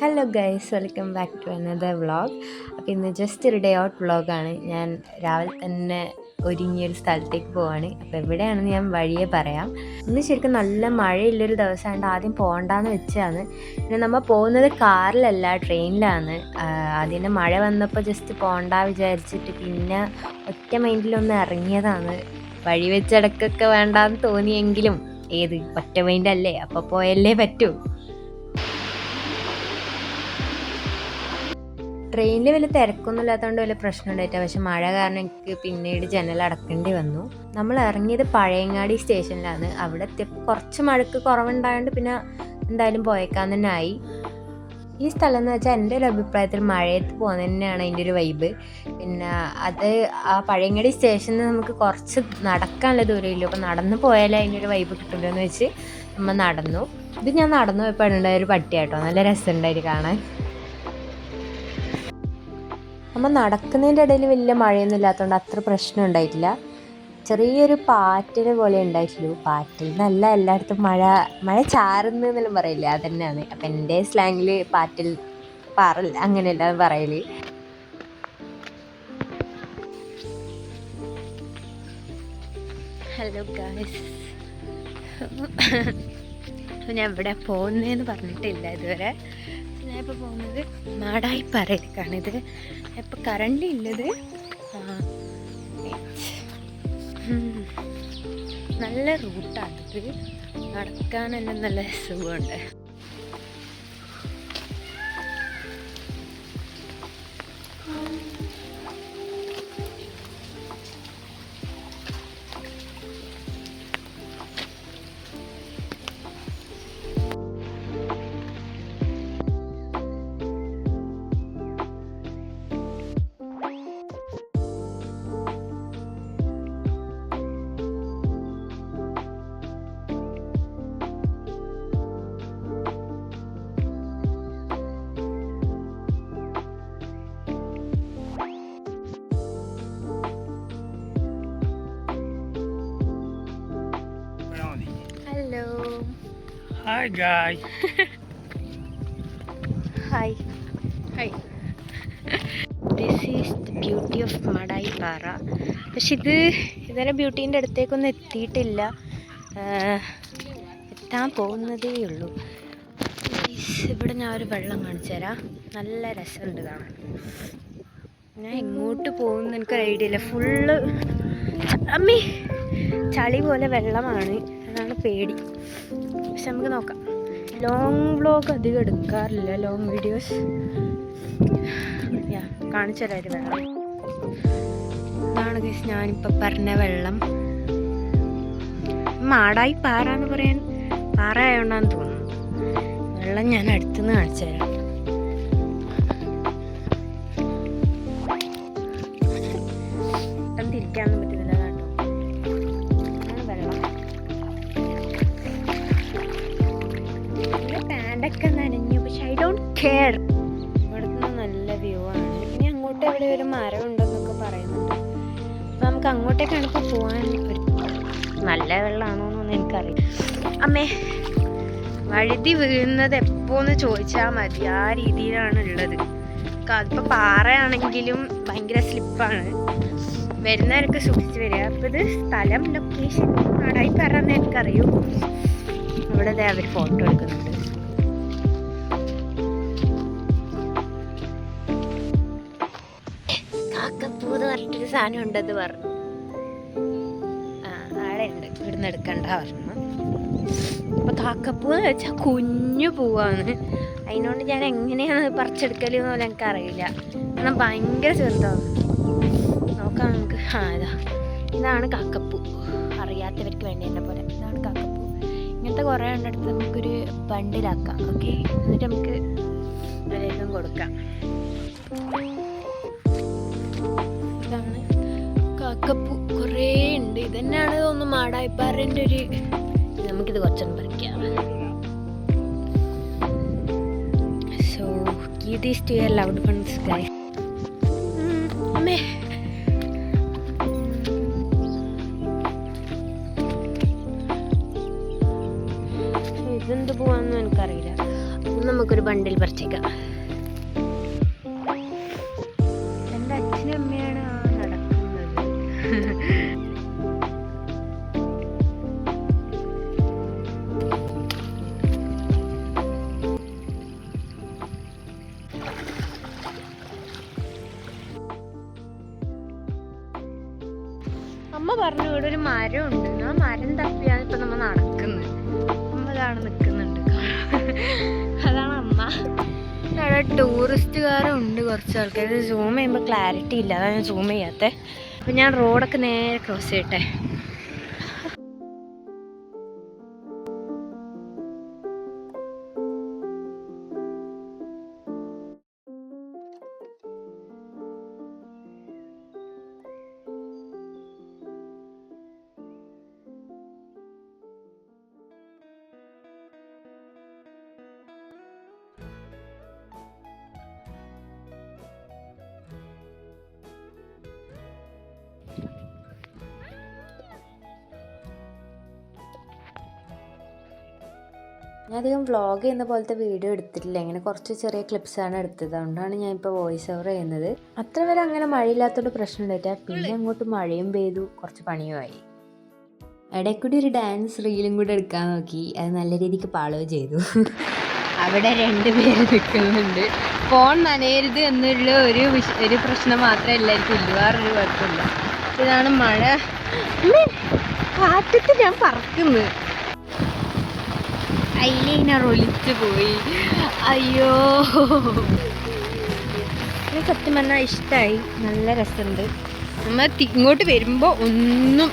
Hello guys, welcome back to another vlog. അപ്പോൾ ഇന്ന് just ഒരു ഡേ ഔട്ട് വ്ളോഗാണ്. ഞാൻ രാവിലെ തന്നെ ഒരുങ്ങിയൊരു സ്ഥലത്തേക്ക് പോവാണ്. അപ്പോൾ എവിടെയാണെന്ന് ഞാൻ വഴിയെ പറയാം. ഇന്ന് ശരിക്കും നല്ല മഴയുള്ളൊരു ദിവസമായിട്ട് ആദ്യം പോകണ്ടെന്ന് വെച്ചാണ്. പിന്നെ നമ്മൾ പോകുന്നത് കാറിലല്ല, ട്രെയിനിലാണ്. അതിന് മഴ വന്നപ്പോൾ ജസ്റ്റ് പോകണ്ട വിചാരിച്ചിട്ട് പിന്നെ ഒറ്റ മൈൻഡിലൊന്ന് ഇറങ്ങിയതാണ്. വഴി വെച്ചിടക്കൊക്കെ വേണ്ടാന്ന് തോന്നിയെങ്കിലും ഒറ്റ മൈൻഡല്ലേ, അപ്പോൾ പോയല്ലേ പറ്റൂ. ട്രെയിനിൽ വലിയ തിരക്കൊന്നും ഇല്ലാത്തതുകൊണ്ട് വലിയ പ്രശ്നം ഉണ്ടായിട്ടില്ല. പക്ഷെ മഴ കാരണം എനിക്ക് പിന്നീട് ജനൽ അടക്കേണ്ടി വന്നു. നമ്മൾ ഇറങ്ങിയത് പഴയങ്ങാടി സ്റ്റേഷനിലാണ്. അവിടെ കുറച്ച് മഴക്ക് കുറവുണ്ടായതുകൊണ്ട് പിന്നെ എന്തായാലും പോയേക്കാൻ തന്നെ ആയി. ഈ സ്ഥലം എന്ന് വെച്ചാൽ എൻ്റെ ഒരു അഭിപ്രായത്തിൽ മഴയത്ത് പോകുന്നത് തന്നെയാണ് അതിൻ്റെ ഒരു വൈബ്. പിന്നെ അത് ആ പഴയങ്ങാടി സ്റ്റേഷനിൽ നമുക്ക് കുറച്ച് നടക്കാനുള്ള ദൂരമില്ല. അപ്പോൾ നടന്നു പോയാലേ അതിൻ്റെ ഒരു വൈബ് കിട്ടുമല്ലോ എന്ന് വെച്ച് നമ്മൾ നടന്നു. ഇത് ഞാൻ നടന്നു പോയപ്പോൾ ഉണ്ടായൊരു പട്ടിയാട്ടോ, നല്ല രസമുണ്ടായിട്ട് കാണാൻ. നമ്മൾ നടക്കുന്നതിൻ്റെ ഇടയിൽ വലിയ മഴയൊന്നും ഇല്ലാത്തതുകൊണ്ട് അത്ര പ്രശ്നം ഉണ്ടായിട്ടില്ല. ചെറിയൊരു പാറ്റൽ പോലെ ഉണ്ടായിട്ടുള്ളൂ. പാറ്റൽ എന്നല്ല, എല്ലായിടത്തും മഴ ചാറുന്നു എന്നെല്ലാം പറയില്ല, അത് തന്നെയാണ്. അപ്പം എൻ്റെ സ്ലാങ്ങിൽ പാറ്റൽ പാറൽ അങ്ങനെയല്ല പറയൽ. ഹലോ ഗായ്സ്, ഞാൻ എവിടെ പോകുന്നതെന്ന് പറഞ്ഞിട്ടില്ല ഇതുവരെ. ഞാനിപ്പോൾ പോകുന്നത് മാടായിപ്പാറയിലേക്കാണ്. ഇത് ഇപ്പോൾ കറണ്ട് ഉള്ളത് നല്ല റൂട്ടാണിത്. നടക്കാൻ തന്നെ നല്ല സുഖമുണ്ട്. Hello. Hi guys. Hi. Hi. This is the beauty of Madayipara. പക്ഷെ ഇതുവരെ ബ്യൂട്ടീൻ്റെ അടുത്തേക്കൊന്നും എത്തിയിട്ടില്ല. എത്താൻ പോകുന്നതേ ഉള്ളൂ. ഇവിടെ ഞാൻ ഒരു വെള്ളം കാണിച്ചു തരാം. നല്ല രസമുണ്ട് കാണാൻ. ഞാൻ എങ്ങോട്ട് പോകുമെന്ന് എനിക്കൊരു ഐഡിയ ഇല്ല. ഫുള്ള് ചളി പോലെ വെള്ളമാണ്, അതാണ് പേടി. പക്ഷെ നമുക്ക് നോക്കാം. ലോങ് വ്ലോഗ് അധികം എടുക്കാറില്ല, ലോങ് വീഡിയോസ്. കാണിച്ചു തരാം ഒരു വെള്ളം. ഇതാണ് ഗൈസ് ഞാനിപ്പോൾ പറഞ്ഞ വെള്ളം. മാടായിപ്പാറ എന്ന് പറയാൻ പാറ ആയതുകൊണ്ടാന്ന് തോന്നുന്നു. വെള്ളം ഞാൻ അടുത്തുനിന്ന് കാണിച്ചു തരാം. തിരിക്കാനൊന്നും പറ്റുന്നില്ല കേട്ടോ. വെള്ളം പാൻ്റൊക്കെ നനഞ്ഞു, പക്ഷെ ഐ ഡോണ്ട് കെയർ. ഇവിടുന്ന് നല്ല വ്യൂ ആണ്. ഇനി അങ്ങോട്ട് എവിടെ ഒരു മരം ഉണ്ടെന്നൊക്കെ പറയുന്നുണ്ട്. അപ്പം നമുക്ക് അങ്ങോട്ടേക്കാണ് ഇപ്പോൾ പോകാൻ. നല്ല വെള്ളമാണോന്നൊന്നും എനിക്കറിയില്ല. അമ്മേ, വഴുതി വീഴുന്നത് എപ്പോന്ന് ചോദിച്ചാൽ മതി, ആ രീതിയിലാണ് ഉള്ളത്. അതിപ്പോൾ പാറയാണെങ്കിലും ഭയങ്കര സ്ലിപ്പാണ്. വരുന്നവരൊക്കെ സൂക്ഷിച്ച് വരിക. അപ്പോൾ ഇത് സ്ഥലം ലൊക്കേഷൻ മാടായിപ്പാറ എന്ന് എനിക്കറിയൂ. ഇവിടെ അവർ ഫോട്ടോ എടുക്കുന്നുണ്ട്. കാക്കപ്പൂന്ന് പറഞ്ഞിട്ടൊരു സാധനം ഉണ്ടെന്ന് പറഞ്ഞു. ആടെ ഉണ്ട്, ഇവിടുന്ന് എടുക്കണ്ട പറഞ്ഞു. അപ്പോൾ കാക്കപ്പൂന്ന് വെച്ചാൽ കുഞ്ഞു പൂവാണ്. അതിനോണ്ട് ഞാൻ എങ്ങനെയാണ് പറിച്ചെടുക്കലെന്ന് പോലെ എനിക്കറിയില്ല. കാരണം ഭയങ്കര ചെറുതാണ്. നോക്കാം നമുക്ക്. ഇതാണ് കാക്കപ്പൂ. അറിയാത്തവർക്ക് വേണ്ടി എന്നെ പോലെ ഇതാണ് കാക്കപ്പൂ. ഇങ്ങനത്തെ കുറേ ഉണ്ടെടുത്ത് നമുക്കൊരു ബണ്ടിലാക്കാം. ഓക്കെ, എന്നിട്ട് നമുക്ക് അതിലേക്കും കൊടുക്കാം. ഇതാണ് കാക്കപ്പൂ. കുറേ ഉണ്ട്. ഇതന്നെയാണ് തോന്നുന്നു മാടായിപ്പാറേൻ്റെ ഒരു. നമുക്കിത് കുറച്ചൊന്നും പറിക്കാം. So give this to your loved ones guys. അമ്മേ, ഇതെന്ത് പോവാന്ന് എനിക്കറിയില്ല. നമുക്കൊരു ബണ്ടിൽ പറിച്ചേക്കാം. എൻ്റെ അച്ഛനും അമ്മയാണ് നടക്കുന്നത്. അമ്മ പറഞ്ഞു ഇവിടെ ഒരു മരം ഉണ്ട്, ആ മരം തപ്പിയാണ് ഇപ്പൊ നമ്മ നടക്കുന്നത്. അമ്മ ഇതാണ് നിൽക്കുന്നുണ്ട്. അതാണ് അമ്മ. അവിടെ ടൂറിസ്റ്റുകാരും ഉണ്ട്, കുറച്ച് ആൾക്കാർ. സൂം ചെയ്യുമ്പോൾ ക്ലാരിറ്റി ഇല്ല, അതാണ് ഞാൻ സൂം ചെയ്യാത്തത്. അപ്പം ഞാൻ റോഡൊക്കെ നേരെ ക്രോസ് ചെയ്യട്ടെ. ഞാൻ അധികം വ്ളോഗ് ചെയ്യുന്ന പോലത്തെ വീഡിയോ എടുത്തിട്ടില്ല, ഇങ്ങനെ കുറച്ച് ചെറിയ ക്ലിപ്സാണ് എടുത്തത്. അതുകൊണ്ടാണ് ഞാൻ ഇപ്പോൾ വോയിസ് ഓവർ ചെയ്യുന്നത്. അത്ര വരെ അങ്ങനെ മഴയില്ലാത്തതുകൊണ്ട് പ്രശ്നം ഉണ്ടായിട്ടാ. പിന്നെ അങ്ങോട്ട് മഴയും പെയ്തു, കുറച്ച് പണിയുമായി. ഇടയ്ക്കൂടി ഒരു ഡാൻസ് റീലും കൂടെ എടുക്കാൻ നോക്കി, അത് നല്ല രീതിക്ക് പാളുകയും ചെയ്തു. അവിടെ 2 പേര് നിൽക്കുന്നുണ്ട്. ഫോൺ നനയരുത് എന്നുള്ള ഒരു പ്രശ്നം മാത്രമേ എല്ലാവർക്കും ഇല്ല, വേറൊരു കുഴപ്പമില്ല. ഇതാണ് മഴ. കാറ്റത്ത് ഞാൻ പറക്കുന്നു. ഐലൈനർ ഒലിച്ചു പോയി. അയ്യോ, എനിക്ക് സത്യം പറഞ്ഞാൽ ഇഷ്ടമായി, നല്ല രസമുണ്ട്. നമ്മൾ ഇങ്ങോട്ട് വരുമ്പോൾ ഒന്നും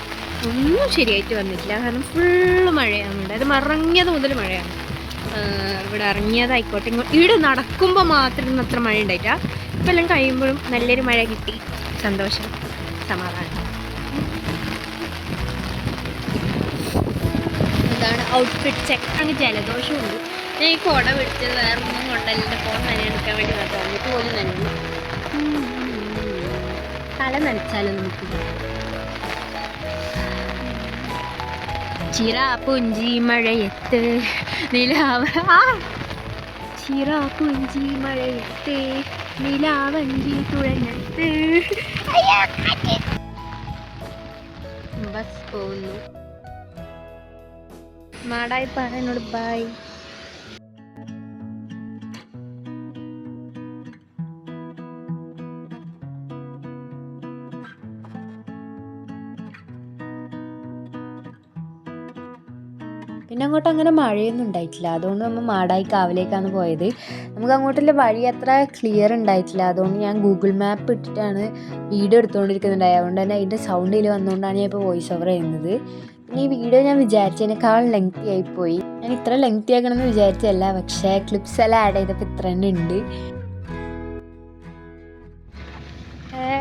ശരിയായിട്ട് വന്നിട്ടില്ല, കാരണം ഫുള്ള് മഴയാണ്. അത് ഇറങ്ങിയത് മുതൽ മഴയാണ്. ഇവിടെ ഇറങ്ങിയതായിക്കോട്ടെ, ഇവിടെ നടക്കുമ്പോൾ മാത്രം അത്ര മഴ ഉണ്ടായിട്ടാ. ഇപ്പം എല്ലാം കഴിയുമ്പോഴും നല്ലൊരു മഴ കിട്ടി. സന്തോഷം, സമാധാനം. ഇതാണ് ഔട്ട്ഫിറ്റ് ചെക്ക്. അങ്ങ് ജലദോഷമുണ്ട്. ഞാൻ ഈ കുട പിടിച്ചത് വേറെ ഒന്നും കൊണ്ടല്ല, ഫോൺ നനയെടുക്കാൻ വേണ്ടി മാത്രം. എന്നിട്ട് പോലും നനഞ്ഞു. തല നനച്ചാലും നമുക്ക് ചിറാപ്പുഞ്ചി മഴയത്ത് നിലാവ ചിറാപ്പുഞ്ചി മഴയത്ത് നിലാവഞ്ചി തുഴഞ്ഞത്ത് ബസ് പോകുന്നു. മാടായി പറഞ്ഞോട് ബൈ. പിന്നെ അങ്ങോട്ട് അങ്ങനെ മഴയൊന്നും ഉണ്ടായിട്ടില്ല, അതുകൊണ്ട് നമ്മൾ മാടായി കാവിലേക്കാണ് പോയത്. നമുക്ക് അങ്ങോട്ടുള്ള വഴി അത്ര ക്ലിയർ ഉണ്ടായിട്ടില്ല, അതുകൊണ്ട് ഞാൻ ഗൂഗിൾ മാപ്പ് ഇട്ടിട്ടാണ് വീഡിയോ എടുത്തുകൊണ്ടിരിക്കുന്നുണ്ടായത്. അതുകൊണ്ട് തന്നെ അതിൻ്റെ സൗണ്ടിൽ വന്നുകൊണ്ടാണ് ഞാൻ ഇപ്പോൾ വോയിസ് ഓവർ ചെയ്യുന്നത്. പിന്നെ ഈ വീഡിയോ ഞാൻ വിചാരിച്ചതിനേക്കാൾ ലെങ്തി ആയിപ്പോയി. ഞാൻ ഇത്ര ലെങ്തി ആക്കണമെന്ന് വിചാരിച്ചല്ല, പക്ഷേ ക്ലിപ്സ് എല്ലാം ആഡ് ചെയ്തപ്പോൾ ഇത്ര തന്നെ ഉണ്ട്.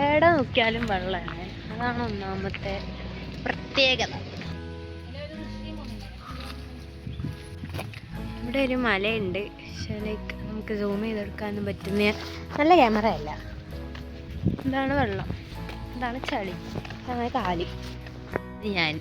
എവിടെ നോക്കിയാലും വെള്ളമാണ്, അതാണ് ഒന്നാമത്തെ പ്രത്യേകത. ഇവിടെ ഒരു മലയുണ്ട്, പക്ഷേ ലൈക്ക് നമുക്ക് സൂം ചെയ്തെടുക്കാനും പറ്റുന്ന നല്ല ക്യാമറ അല്ല. ഇതാണ് വെള്ളം, ഇതാണ് ചളി, ഇതാണ് കാലി. ഞാൻ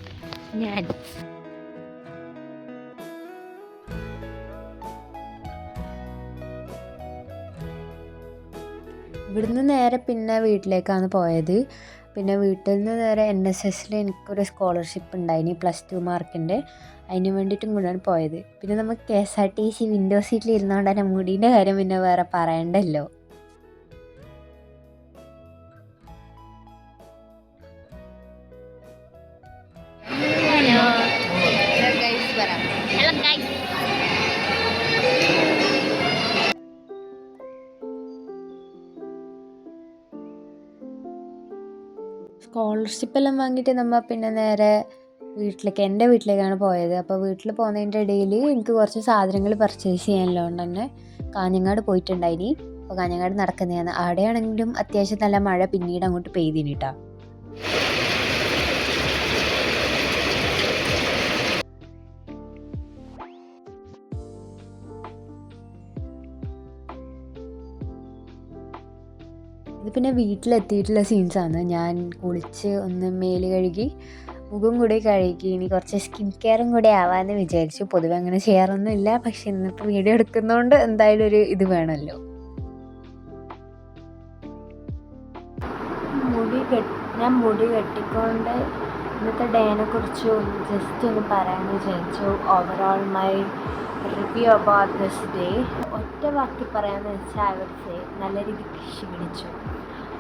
ഇവിടുന്ന് നേരെ പിന്നെ വീട്ടിലേക്കാണ് പോയത്. പിന്നെ വീട്ടിൽ നിന്ന് നേരെ NSSൽ എനിക്കൊരു സ്കോളർഷിപ്പ് ഉണ്ടായിനി, +2 മാർക്കിൻ്റെ. അതിന് വേണ്ടിയിട്ടും കൂടെയാണ് പോയത്. പിന്നെ നമുക്ക് KSRTC വിൻഡോ സീറ്റിൽ ഇരുന്നുകൊണ്ട് തന്നെ മുടീൻ്റെ കാര്യം പിന്നെ വേറെ പറയണ്ടല്ലോ. സ്കോളർഷിപ്പ് എല്ലാം വാങ്ങിയിട്ട് നമ്മൾ പിന്നെ നേരെ എൻ്റെ വീട്ടിലേക്കാണ് പോയത്. അപ്പോൾ വീട്ടിൽ പോകുന്നതിൻ്റെ ഇടയിൽ എനിക്ക് കുറച്ച് സാധനങ്ങൾ പർച്ചേസ് ചെയ്യാനുള്ളതുകൊണ്ട് തന്നെ കാഞ്ഞങ്ങാട് പോയിട്ടുണ്ടായിനി. അപ്പോൾ കാഞ്ഞങ്ങാട് നടക്കുന്നതാണ്. അവിടെയാണെങ്കിലും അത്യാവശ്യം നല്ല മഴ പിന്നീട് അങ്ങോട്ട് പെയ്തിനി കേട്ടോ. ഇത് പിന്നെ വീട്ടിലെത്തിയിട്ടുള്ള സീൻസാണ്. ഞാൻ കുളിച്ച് ഒന്ന് മേല് കഴുകി മുഖം കൂടി കഴുകി ഇനി കുറച്ച് സ്കിൻ കെയറും കൂടി ആവാമെന്ന് വിചാരിച്ചു. പൊതുവെ അങ്ങനെ ചെയ്യാറൊന്നുമില്ല, പക്ഷെ ഇന്നത്തെ വീഡിയോ എടുക്കുന്നതുകൊണ്ട് എന്തായാലും ഒരു ഇത് വേണമല്ലോ. ഞാൻ മുടി കെട്ടിക്കൊണ്ട് ഇന്നത്തെ ഡേനെ കുറിച്ച് ജസ്റ്റ് ഒന്ന് പറയാമെന്ന് വിചാരിച്ചു. Overall my review about this day ഒറ്റ വാക്കി പറയാമെന്ന് വെച്ചാൽ ഐ വുഡ് സേ നല്ല രീതിക്ക് ക്ഷീണിച്ചു.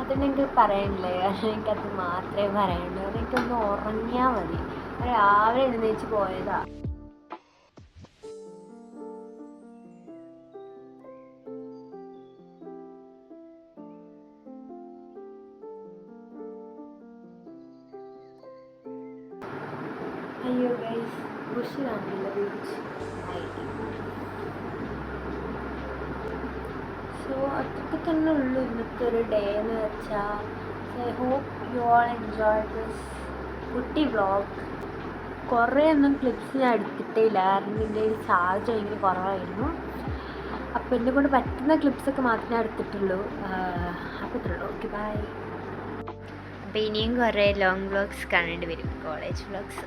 അതെനിക്ക് പറയാനില്ല, കാരണം എനിക്കത് മാത്രമേ പറയാനുള്ളൂ. എനിക്കൊന്ന് ഉറങ്ങിയാൽ മതി. രാവിലെ എഴുന്നേച്ച് പോയതാ. അയ്യോ ഗൈസ്, ബുഷ് കാണില്ല, ബീച്ച് ആയിട്ട്. സോ അതൊക്കെ തന്നെ ഉള്ളൂ ഇന്നത്തെ ഒരു ഡേ എന്ന് വെച്ചാൽ. I hope you all enjoy this കുട്ടി വ്ളോഗ്. കുറേ ഒന്നും ക്ലിപ്സ് ഞാൻ എടുത്തിട്ടില്ല, കാരണം എൻ്റെ ചാർജ് ഭയങ്കര കുറവായിരുന്നു. അപ്പോൾ എന്നെ കൊണ്ട് പറ്റുന്ന ക്ലിപ്സൊക്കെ മാത്രമേ ഞാൻ എടുത്തിട്ടുള്ളൂ. അപ്പോൾ ഇത്രയുള്ളൂ. Okay, bye. അപ്പോൾ ഇനിയും കുറേ ലോങ് വ്ളോഗ്സ് കാണേണ്ടി വരും, കോളേജ് വ്ളോഗ്സ്.